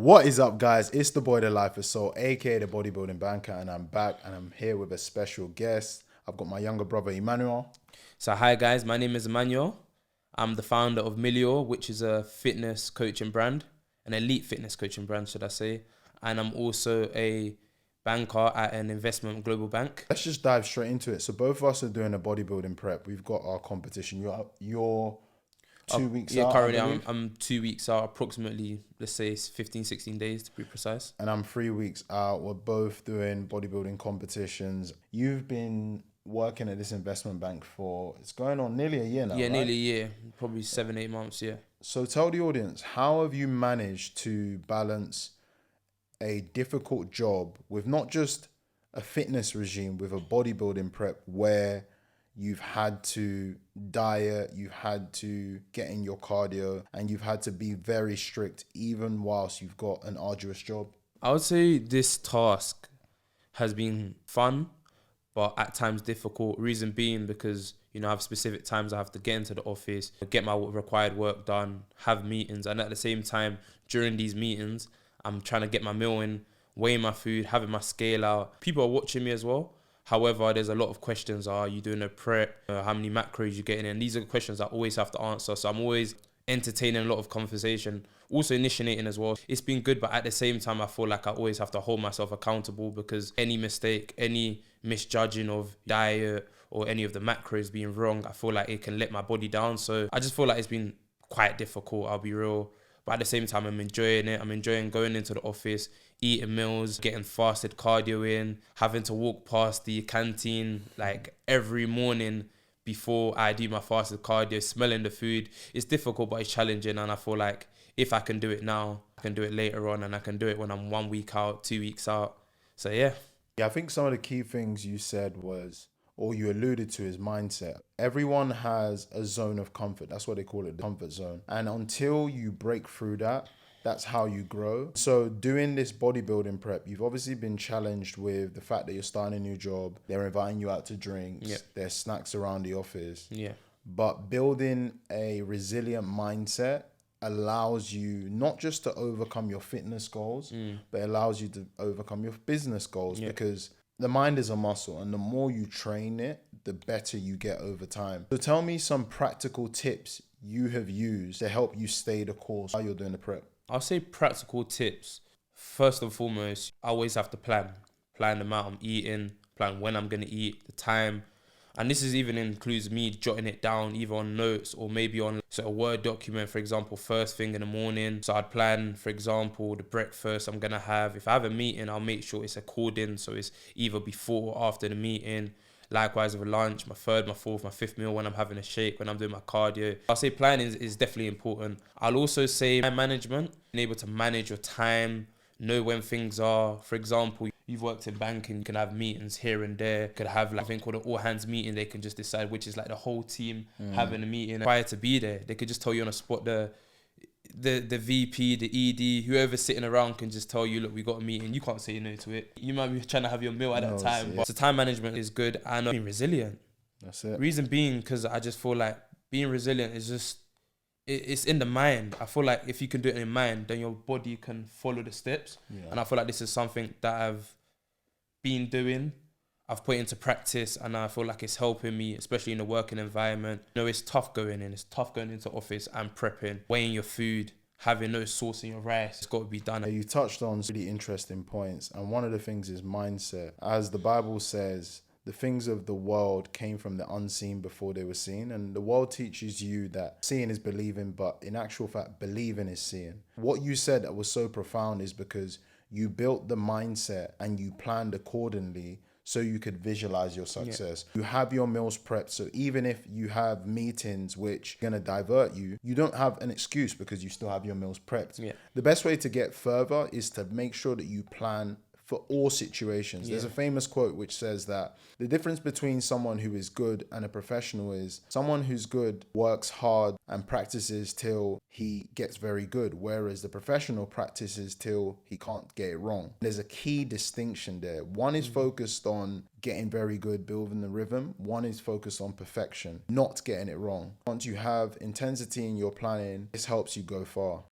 What is up, guys? It's the boy, the life is soul, aka the bodybuilding banker, and I'm back and I'm here with a special guest. I've got my younger brother Emmanuel. So hi guys, my name is Emmanuel. I'm the founder of Milior, which is a fitness coaching brand, an elite fitness coaching brand, should I say. And I'm also a banker at an investment global bank. Let's just dive straight into it. So both of us are doing a bodybuilding prep. We've got our competition. You're 2 weeks out, Currently I believe? I'm 2 weeks out, approximately, let's say 15, 16 days to be precise. And I'm 3 weeks out. We're both doing bodybuilding competitions. You've been working at this investment bank for, it's going on nearly a year now, Yeah, right? nearly a year, probably 7, 8 months, yeah. So tell the audience, how have you managed to balance a difficult job with not just a fitness regime, with a bodybuilding prep where you've had to diet, you've had to get in your cardio, and you've had to be very strict even whilst you've got an arduous job? I would say this task has been fun, but at times difficult. Reason being because, I have specific times I have to get into the office, get my required work done, have meetings. And at the same time, during these meetings, I'm trying to get my meal in, weighing my food, having my scale out. People are watching me as well. However, there's a lot of questions. Are you doing a prep? How many macros you getting in? And these are the questions I always have to answer. So I'm always entertaining a lot of conversation, also initiating as well. It's been good, but at the same time, I feel like I always have to hold myself accountable because any mistake, any misjudging of diet or any of the macros being wrong, I feel like it can let my body down. So I just feel like it's been quite difficult, I'll be real. But at the same time, I'm enjoying it. I'm enjoying going into the office, eating meals, getting fasted cardio in, having to walk past the canteen like every morning before I do my fasted cardio, smelling the food. It's difficult, but it's challenging. And I feel like if I can do it now, I can do it later on, and I can do it when I'm 1 week out, 2 weeks out. So yeah. Yeah, I think some of the key things you said was, or you alluded to, is mindset. Everyone has a zone of comfort. That's what they call it, the comfort zone. And until you break through that, that's how you grow. So doing this bodybuilding prep, you've obviously been challenged with the fact that you're starting a new job. They're inviting you out to drinks. Yep. There's snacks around the office. Yeah. But building a resilient mindset allows you not just to overcome your fitness goals, but allows you to overcome your business goals, because the mind is a muscle, and the more you train it, the better you get over time. So tell me some practical tips you have used to help you stay the course while you're doing the prep. I'll say practical tips. First and foremost, I always have to plan the amount I'm eating, plan when I'm going to eat, the time. And this is even includes me jotting it down either on notes or maybe on a Word document, for example, first thing in the morning. So I'd plan, for example, the breakfast I'm going to have. If I have a meeting, I'll make sure it's according. So it's either before or after the meeting. Likewise with lunch, my third, my fourth, my fifth meal when I'm having a shake, when I'm doing my cardio. I'll say planning is definitely important. I'll also say time management, being able to manage your time, know when things are. For example, you've worked in banking, you can have meetings here and there. You could have like a thing called an all hands meeting. They can just decide which is like the whole team having a meeting. Prior to be there, they could just tell you on the spot, the VP, the ED, whoever's sitting around can just tell you, look, we got a meeting. You can't say no to it. You might be trying to have your meal at that time. But so time management is good, and being resilient. That's it. Reason being, because I just feel like being resilient is just, it's in the mind. I feel like if you can do it in mind, then your body can follow the steps. Yeah. And I feel like this is something that I've been doing. I've put into practice, and I feel like it's helping me, especially in the working environment. It's tough going in. It's tough going into office and prepping, weighing your food, having no sauce in your rice. It's got to be done. You touched on really interesting points, and one of the things is mindset. As the Bible says, the things of the world came from the unseen before they were seen, and the world teaches you that seeing is believing, but in actual fact, believing is seeing. What you said that was so profound is because you built the mindset and you planned accordingly, so you could visualize your success. You have your meals prepped, so even if you have meetings which are going to divert you, you don't have an excuse because you still have your meals prepped. The best way to get further is to make sure that you plan for all situations. There's a famous quote which says that the difference between someone who is good and a professional is someone who's good works hard and practices till he gets very good, whereas the professional practices till he can't get it wrong. There's a key distinction there. One is focused on getting very good, building the rhythm. One is focused on perfection, not getting it wrong. Once you have intensity in your planning, this helps you go far.